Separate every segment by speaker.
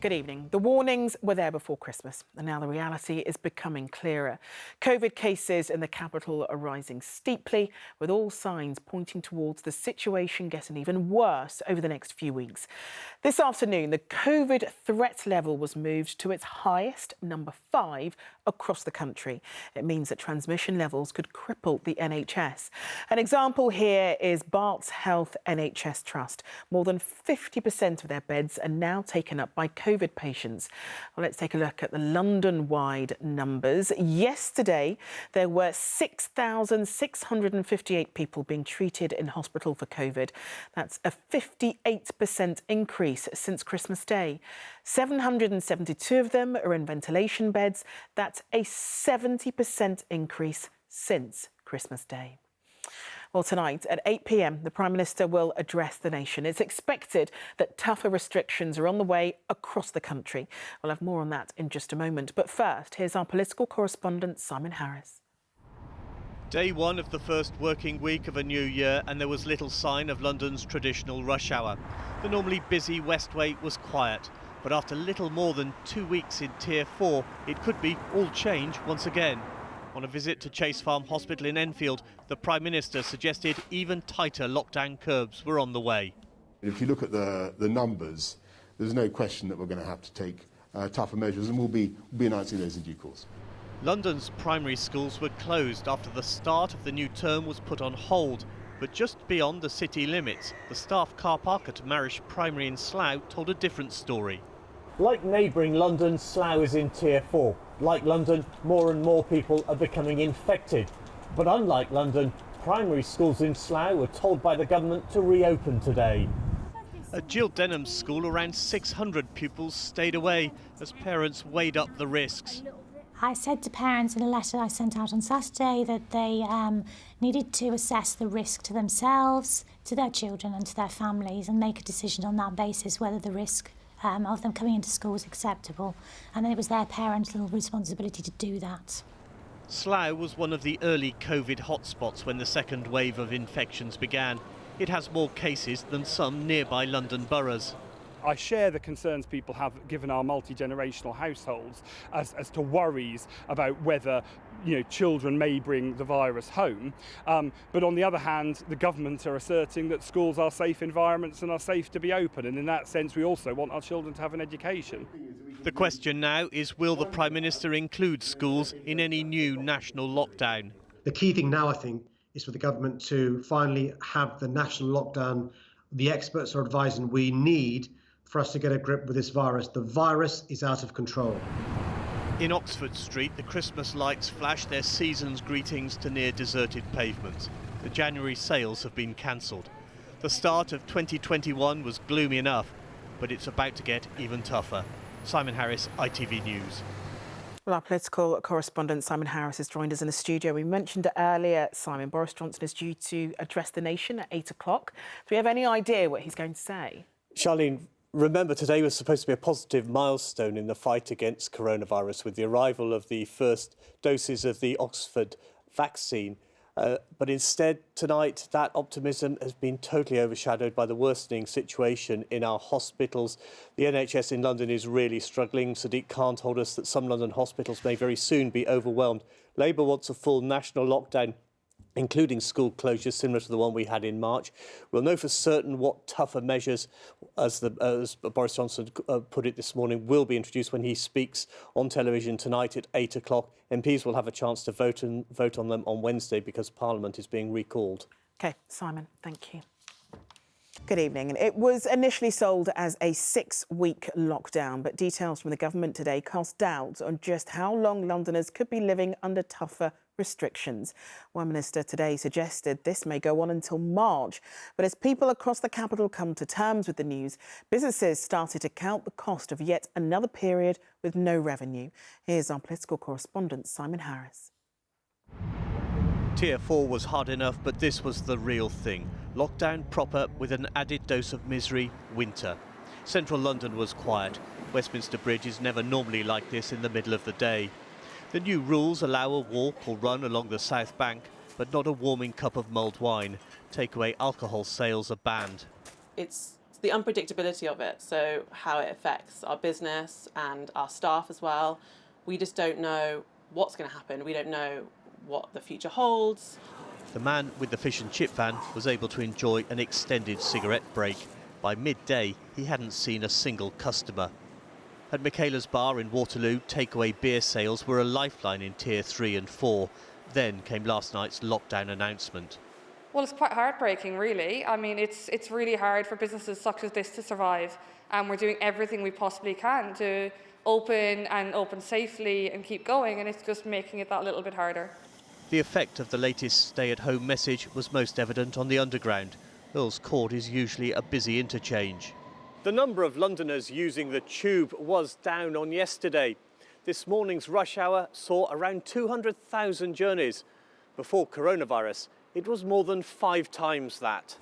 Speaker 1: Good evening. The warnings were there before Christmas, and now the reality is becoming clearer. COVID cases in the capital are rising steeply, with all signs pointing towards the situation getting even worse over the next few weeks. This afternoon, the COVID threat level was moved to its highest, number 5, across the country. It means that transmission levels could cripple the NHS. An example here is Barts Health NHS Trust. More than 50% of their beds are now taken up by COVID patients. Well, let's take a look at the London-wide numbers. Yesterday, there were 6,658 people being treated in hospital for COVID. That's a 58% increase since Christmas Day. 772 of them are in ventilation beds. That's a 70% increase since Christmas Day. Well, tonight at 8 p.m, the Prime Minister will address the nation. It's expected that tougher restrictions are on the way across the country. We'll have more on that in just a moment. But first, here's our political correspondent, Simon Harris.
Speaker 2: Day one of the first working week of a new year, and there was little sign of London's traditional rush hour. The normally busy Westway was quiet, but after little more than 2 weeks in Tier 4, it could be all change once again. On a visit to Chase Farm Hospital in Enfield, the Prime Minister suggested even tighter lockdown curbs were on the way.
Speaker 3: If you look at the numbers, there's no question that we're going to have to take tougher measures, and we'll be announcing those in due course.
Speaker 2: London's primary schools were closed after the start of the new term was put on hold. But just beyond the city limits, the staff car park at Marish Primary in Slough told a different story.
Speaker 4: Like neighbouring London, Slough is in Tier 4. Like London, more and more people are becoming infected. But unlike London, primary schools in Slough were told by the government to reopen today.
Speaker 2: At Jill Denham's school, around 600 pupils stayed away as parents weighed up the risks.
Speaker 5: I said to parents in a letter I sent out on Saturday that they needed to assess the risk to themselves, to their children and to their families, and make a decision on that basis whether the risk of them coming into school was acceptable. And then it was their parental responsibility to do that.
Speaker 2: Slough was one of the early COVID hotspots when the second wave of infections began. It has more cases than some nearby London boroughs.
Speaker 6: I share the concerns people have given our multi-generational households as to worries about whether children may bring the virus home. But on the other hand, the government are asserting that schools are safe environments and are safe to be open. And in that sense, we also want our children to have an education.
Speaker 2: The question now is, will the Prime Minister include schools in any new national lockdown?
Speaker 7: The key thing now, I think, is for the government to finally have the national lockdown the experts are advising we need for us to get a grip with this virus. The virus is out of control.
Speaker 2: In Oxford Street, the Christmas lights flash their season's greetings to near deserted pavements. The January sales have been cancelled. The start of 2021 was gloomy enough, but it's about to get even tougher. Simon Harris, ITV News.
Speaker 1: Well, our political correspondent Simon Harris has joined us in the studio. We mentioned it earlier, Simon, Boris Johnson is due to address the nation at 8 o'clock. Do we have any idea what he's going to say?
Speaker 4: Charlene, remember, today was supposed to be a positive milestone in the fight against coronavirus with the arrival of the first doses of the Oxford vaccine. But instead, tonight, that optimism has been totally overshadowed by the worsening situation in our hospitals. The NHS in London is really struggling. Sadiq Khan told us that some London hospitals may very soon be overwhelmed. Labour wants a full national lockdown, including school closures similar to the one we had in March. We'll know for certain what tougher measures, as Boris Johnson put it this morning, will be introduced when he speaks on television tonight at 8 o'clock. MPs will have a chance to vote on them on Wednesday because Parliament is being recalled.
Speaker 1: OK, Simon, thank you. Good evening. It was initially sold as a 6-week lockdown, but details from the government today cast doubt on just how long Londoners could be living under tougher restrictions. One minister today suggested this may go on until March. But as people across the capital come to terms with the news, businesses started to count the cost of yet another period with no revenue. Here's our political correspondent, Simon Harris.
Speaker 2: Tier 4 was hard enough, but this was the real thing. Lockdown proper with an added dose of misery, winter. Central London was quiet. Westminster Bridge is never normally like this in the middle of the day. The new rules allow a walk or run along the South Bank, but not a warming cup of mulled wine. Takeaway alcohol sales are banned.
Speaker 8: It's the unpredictability of it, so how it affects our business and our staff as well. We just don't know what's going to happen. We don't know what the future holds.
Speaker 2: The man with the fish and chip van was able to enjoy an extended cigarette break. By midday, he hadn't seen a single customer. At Michaela's bar in Waterloo, takeaway beer sales were a lifeline in Tier 3 and 4. Then came last night's lockdown announcement.
Speaker 9: Well, it's quite heartbreaking, really. I mean, it's really hard for businesses such as this to survive, and we're doing everything we possibly can to open safely and keep going, and it's just making it that little bit harder.
Speaker 2: The effect of the latest stay-at-home message was most evident on the Underground. Earl's Court is usually a busy interchange.
Speaker 4: The number of Londoners using the tube was down on yesterday. This morning's rush hour saw around 200,000 journeys. Before coronavirus, it was more than 5 times that.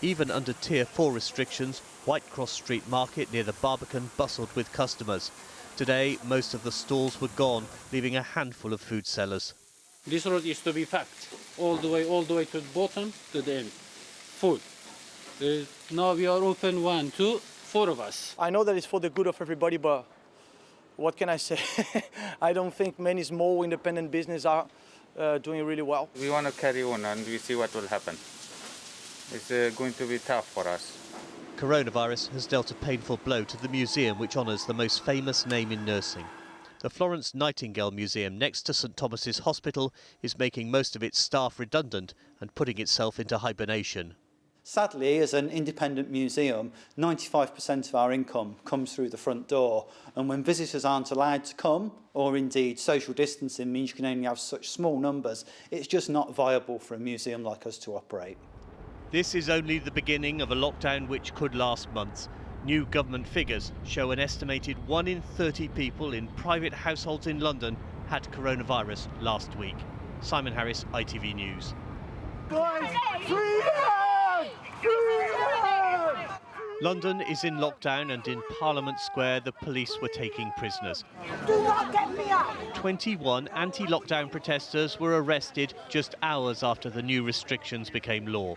Speaker 2: Even under Tier 4 restrictions, Whitecross Street Market near the Barbican bustled with customers. Today, most of the stalls were gone, leaving a handful of food sellers.
Speaker 10: This road is to be packed all the way to the bottom to the end. Full. Now we are open 1, 2, 4 of us.
Speaker 11: I know that it's for the good of everybody, but what can I say? I don't think many small independent businesses are doing really well.
Speaker 12: We want to carry on and we see what will happen. It's going to be tough for us.
Speaker 2: Coronavirus has dealt a painful blow to the museum which honours the most famous name in nursing. The Florence Nightingale Museum next to St Thomas's Hospital is making most of its staff redundant and putting itself into hibernation.
Speaker 13: Sadly, as an independent museum, 95% of our income comes through the front door, and when visitors aren't allowed to come, or indeed social distancing means you can only have such small numbers, it's just not viable for a museum like us to operate.
Speaker 2: This is only the beginning of a lockdown which could last months. New government figures show an estimated 1 in 30 people in private households in London had coronavirus last week. Simon Harris, ITV News. London is in lockdown, and in Parliament Square the police were taking prisoners.
Speaker 14: Do not get me out!
Speaker 2: 21 anti-lockdown protesters were arrested just hours after the new restrictions became law.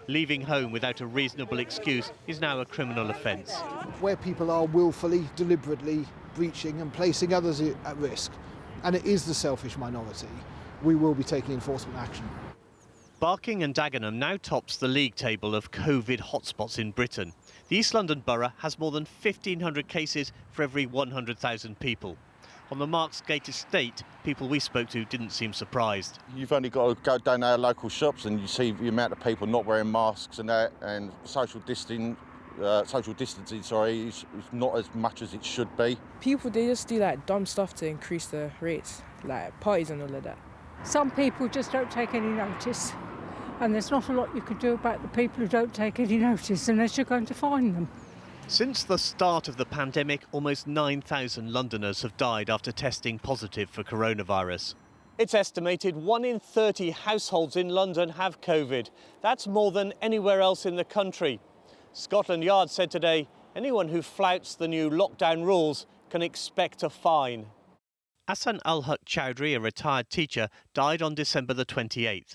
Speaker 2: Leaving home without a reasonable excuse is now a criminal offence.
Speaker 15: Where people are willfully, deliberately breaching and placing others at risk, and it is the selfish minority, we will be taking enforcement action.
Speaker 2: Barking and Dagenham now tops the league table of COVID hotspots in Britain. The East London borough has more than 1,500 cases for every 100,000 people. On the Marksgate estate, people we spoke to didn't seem surprised.
Speaker 16: You've only got to go down our local shops and you see the amount of people not wearing masks and that, and social distancing, is not as much as it should be.
Speaker 17: People, they just do like dumb stuff to increase the rates, like parties and all of that.
Speaker 18: Some people just don't take any notice, and there's not a lot you can do about the people who don't take any notice unless you're going to fine them.
Speaker 2: Since the start of the pandemic, almost 9,000 Londoners have died after testing positive for coronavirus.
Speaker 4: It's estimated 1 in 30 households in London have COVID. That's more than anywhere else in the country. Scotland Yard said today anyone who flouts the new lockdown rules can expect a fine.
Speaker 2: Hassan Al-Haq Chowdhury, a retired teacher, died on December the 28th.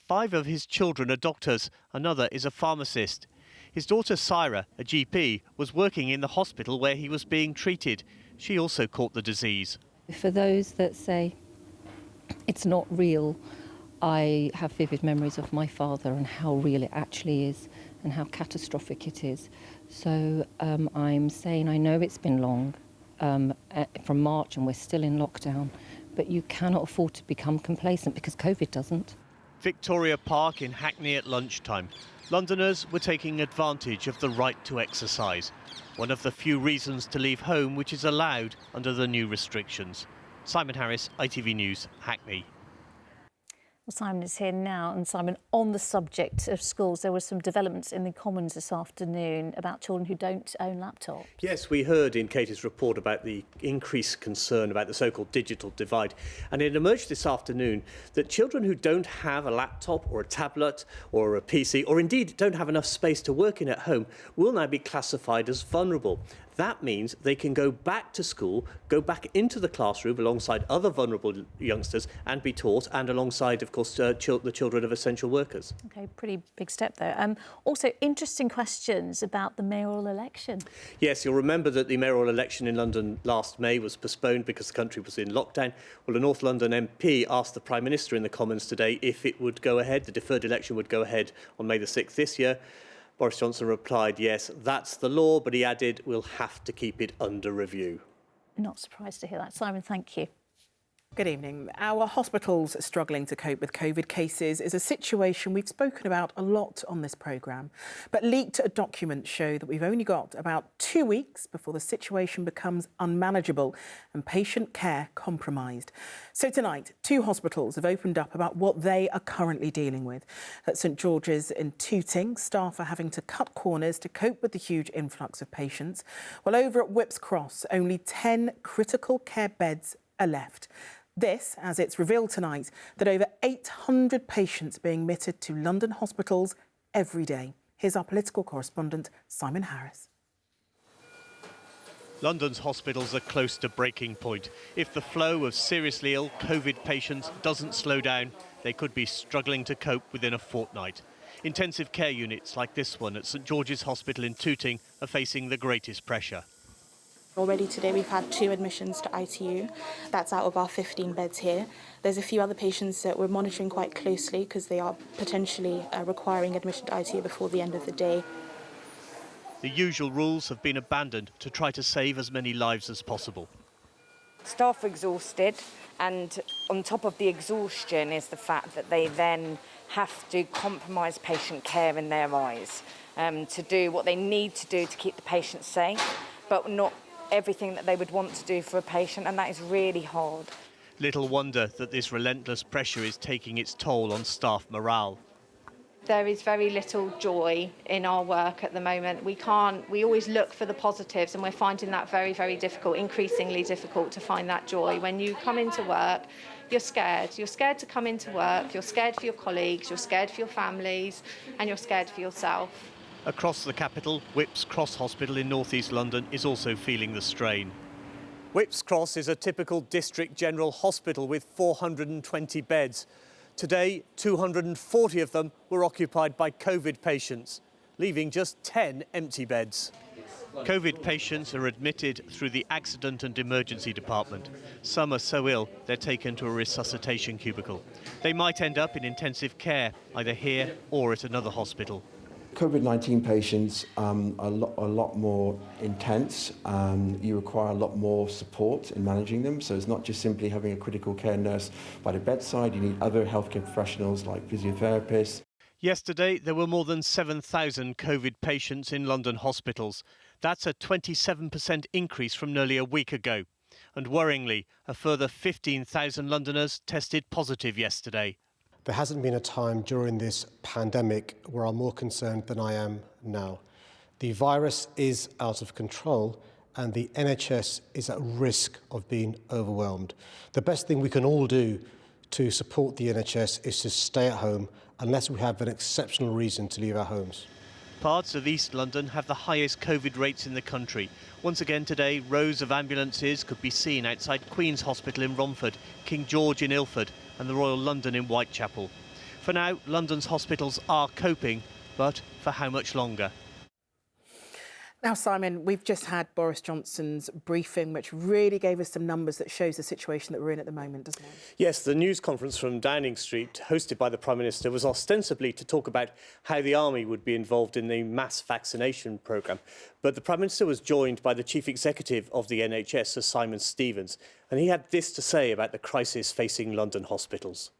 Speaker 2: 5 of his children are doctors, another is a pharmacist. His daughter Syra, a GP, was working in the hospital where he was being treated. She also caught the disease.
Speaker 19: For those that say it's not real, I have vivid memories of my father and how real it actually is and how catastrophic it is. So I'm saying I know it's been long, from March, and we're still in lockdown, but you cannot afford to become complacent because COVID doesn't.
Speaker 2: Victoria Park in Hackney at lunchtime. Londoners were taking advantage of the right to exercise, one of the few reasons to leave home which is allowed under the new restrictions. Simon Harris, ITV News, Hackney.
Speaker 20: Well, Simon is here now. And Simon, on the subject of schools, there were some developments in the Commons this afternoon about children who don't own laptops.
Speaker 4: Yes, we heard in Katie's report about the increased concern about the so-called digital divide. And it emerged this afternoon that children who don't have a laptop or a tablet or a PC, or indeed don't have enough space to work in at home, will now be classified as vulnerable. That means they can go back to school, go back into the classroom alongside other vulnerable youngsters and be taught, and alongside, of course, the children of essential workers.
Speaker 20: Okay, pretty big step there. Also, interesting questions about the mayoral election.
Speaker 4: Yes, you'll remember that the mayoral election in London last May was postponed because the country was in lockdown. Well, a North London MP asked the Prime Minister in the Commons today if it would go ahead, the deferred election would go ahead on May the 6th this year. Boris Johnson replied, yes, that's the law, but he added, we'll have to keep it under review.
Speaker 20: Not surprised to hear that. Simon, thank you.
Speaker 1: Good evening. Our hospitals struggling to cope with COVID cases is a situation we've spoken about a lot on this programme. But leaked documents show that we've only got about 2 weeks before the situation becomes unmanageable and patient care compromised. So tonight, 2 hospitals have opened up about what they are currently dealing with. At St George's in Tooting, staff are having to cut corners to cope with the huge influx of patients, while over at Whipps Cross, only 10 critical care beds are left. This, as it's revealed tonight, that over 800 patients are being admitted to London hospitals every day. Here's our political correspondent, Simon Harris.
Speaker 2: London's hospitals are close to breaking point. If the flow of seriously ill COVID patients doesn't slow down, they could be struggling to cope within a fortnight. Intensive care units like this one at St George's Hospital in Tooting are facing the greatest pressure.
Speaker 21: Already today we've had 2 admissions to ITU. That's out of our 15 beds here. There's a few other patients that we're monitoring quite closely because they are potentially requiring admission to ITU before the end of the day.
Speaker 2: The usual rules have been abandoned to try to save as many lives as possible.
Speaker 22: Staff are exhausted, and on top of the exhaustion is the fact that they then have to compromise patient care in their eyes to do what they need to do to keep the patient safe, but not everything that they would want to do for a patient, and that is really hard.
Speaker 2: Little wonder that this relentless pressure is taking its toll on staff morale.
Speaker 23: There is very little joy in our work at the moment. We always look for the positives, and we're finding that very, very difficult, increasingly difficult to find that joy. When you come into work, you're scared. You're scared to come into work, you're scared for your colleagues, you're scared for your families, and you're scared for yourself.
Speaker 2: Across the capital, Whipps Cross Hospital in North East London is also feeling the strain.
Speaker 4: Whipps Cross is a typical district general hospital with 420 beds. Today, 240 of them were occupied by COVID patients, leaving just 10 empty beds.
Speaker 2: COVID patients are admitted through the accident and emergency department. Some are so ill they're taken to a resuscitation cubicle. They might end up in intensive care, either here or at another hospital.
Speaker 24: COVID-19 patients are a lot more intense. You require a lot more support in managing them. So it's not just simply having a critical care nurse by the bedside. You need other healthcare professionals like physiotherapists.
Speaker 2: Yesterday, there were more than 7,000 COVID patients in London hospitals. That's a 27% increase from nearly a week ago. And worryingly, a further 15,000 Londoners tested positive yesterday.
Speaker 25: There hasn't been a time during this pandemic where I'm more concerned than I am now. The virus is out of control and the NHS is at risk of being overwhelmed. The best thing we can all do to support the NHS is to stay at home unless we have an exceptional reason to leave our homes.
Speaker 2: Parts of East London have the highest COVID rates in the country. Once again today, rows of ambulances could be seen outside Queen's Hospital in Romford, King George in Ilford and the Royal London in Whitechapel. For now, London's hospitals are coping, but for how much longer?
Speaker 1: Now, Simon, we've just had Boris Johnson's briefing, which really gave us some numbers that shows the situation that we're in at the moment, doesn't it?
Speaker 4: Yes, the news conference from Downing Street, hosted by the Prime Minister, was ostensibly to talk about how the Army would be involved in the mass vaccination programme. But the Prime Minister was joined by the Chief Executive of the NHS, Sir Simon Stevens, and he had this to say about the crisis facing London hospitals.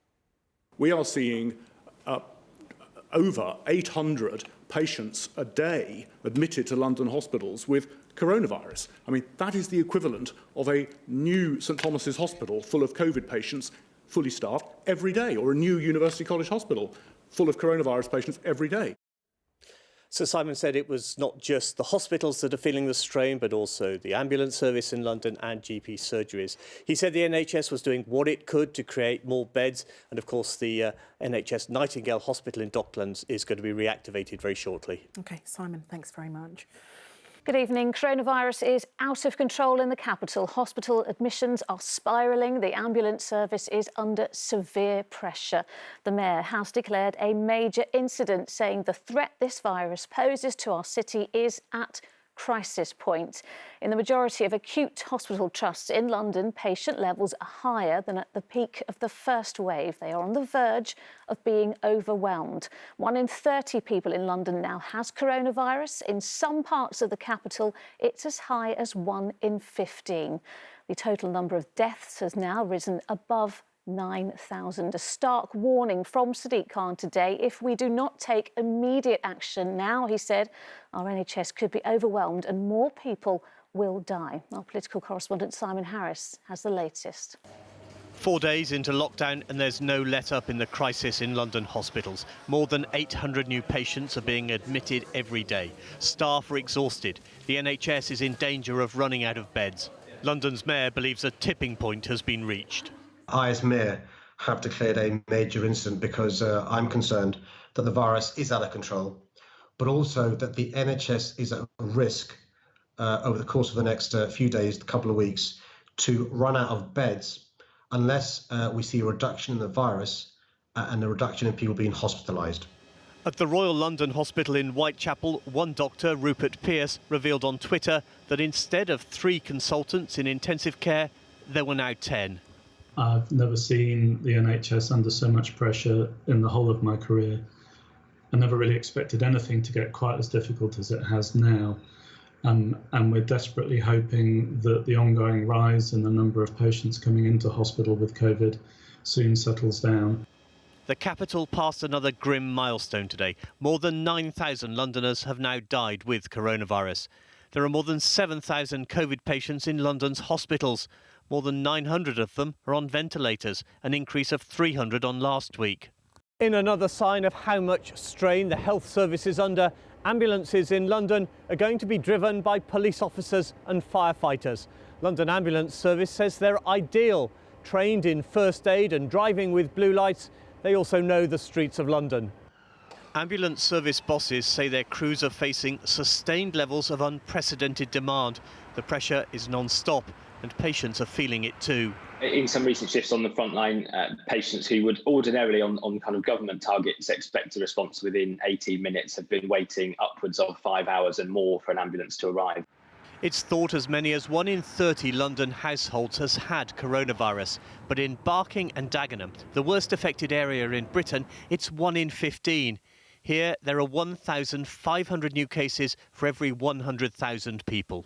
Speaker 26: We are seeing over 800 patients a day admitted to London hospitals with coronavirus. I mean, that is the equivalent of a new St Thomas's Hospital full of COVID patients, fully staffed, every day, or a new University College Hospital full of coronavirus patients every day.
Speaker 4: Sir Simon said it was not just the hospitals that are feeling the strain, but also the ambulance service in London and GP surgeries. He said the NHS was doing what it could to create more beds. And of course, the NHS Nightingale Hospital in Docklands is going to be reactivated very shortly.
Speaker 1: OK, Simon, thanks very much.
Speaker 20: Good evening. Coronavirus is out of control in the capital. Hospital admissions are spiralling. The ambulance service is under severe pressure. The Mayor has declared a major incident, saying the threat this virus poses to our city is at crisis point. In the majority of acute hospital trusts in London, patient levels are higher than at the peak of the first wave. They are on the verge of being overwhelmed. 1 in 30 people in London now has coronavirus. In some parts of the capital, it's as high as 1 in 15. The total number of deaths has now risen above 9,000. A stark warning from Sadiq Khan today. If we do not take immediate action now, he said, our NHS could be overwhelmed and more people will die. Our political correspondent Simon Harris has the latest.
Speaker 2: 4 days into lockdown and there's no let-up in the crisis in London hospitals. More than 800 new patients are being admitted every day. Staff are exhausted. The NHS is in danger of running out of beds. London's mayor believes a tipping point has been reached.
Speaker 25: I, as Mayor, have declared a major incident because I'm concerned that the virus is out of control, but also that the NHS is at risk over the course of the next few days, a couple of weeks, to run out of beds unless we see a reduction in the virus and a reduction in people being hospitalised.
Speaker 2: At the Royal London Hospital in Whitechapel, one doctor, Rupert Pearce, revealed on Twitter that instead of 3 consultants in intensive care, there were now 10.
Speaker 3: I've never seen the NHS under so much pressure in the whole of my career. I never really expected anything to get quite as difficult as it has now. And we're desperately hoping that the ongoing rise in the number of patients coming into hospital with COVID soon settles down.
Speaker 2: The capital passed another grim milestone today. More than 9,000 Londoners have now died with coronavirus. There are more than 7,000 COVID patients in London's hospitals. More than 900 of them are on ventilators, an increase of 300 on last week. In another sign of how much strain the health service is under, ambulances in London are going to be driven by police officers and firefighters. London Ambulance Service says they're ideal. Trained in first aid and driving with blue lights, they also know the streets of London. Ambulance service bosses say their crews are facing sustained levels of unprecedented demand. The pressure is non-stop and patients are feeling it too.
Speaker 5: In some recent shifts on the front line, patients who would ordinarily on kind of government targets expect a response within 18 minutes have been waiting upwards of 5 hours and more for an ambulance to arrive.
Speaker 2: It's thought as many as 1 in 30 London households has had coronavirus. But in Barking and Dagenham, the worst affected area in Britain, it's 1 in 15. Here, there are 1,500 new cases for every 100,000 people.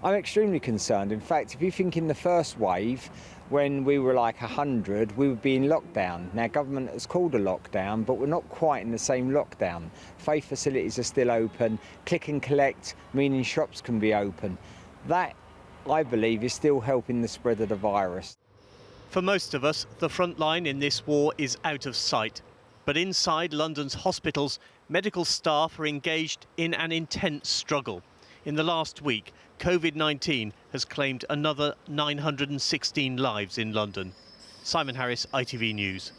Speaker 6: I'm extremely concerned. In fact, if you think in the first wave, when we were like 100, we would be in lockdown. Now, government has called a lockdown, but we're not quite in the same lockdown. Faith facilities are still open. Click and collect, meaning shops can be open. That, I believe, is still helping the spread of the virus.
Speaker 2: For most of us, the front line in this war is out of sight. But inside London's hospitals, medical staff are engaged in an intense struggle. In the last week, COVID-19 has claimed another 916 lives in London. Simon Harris, ITV News.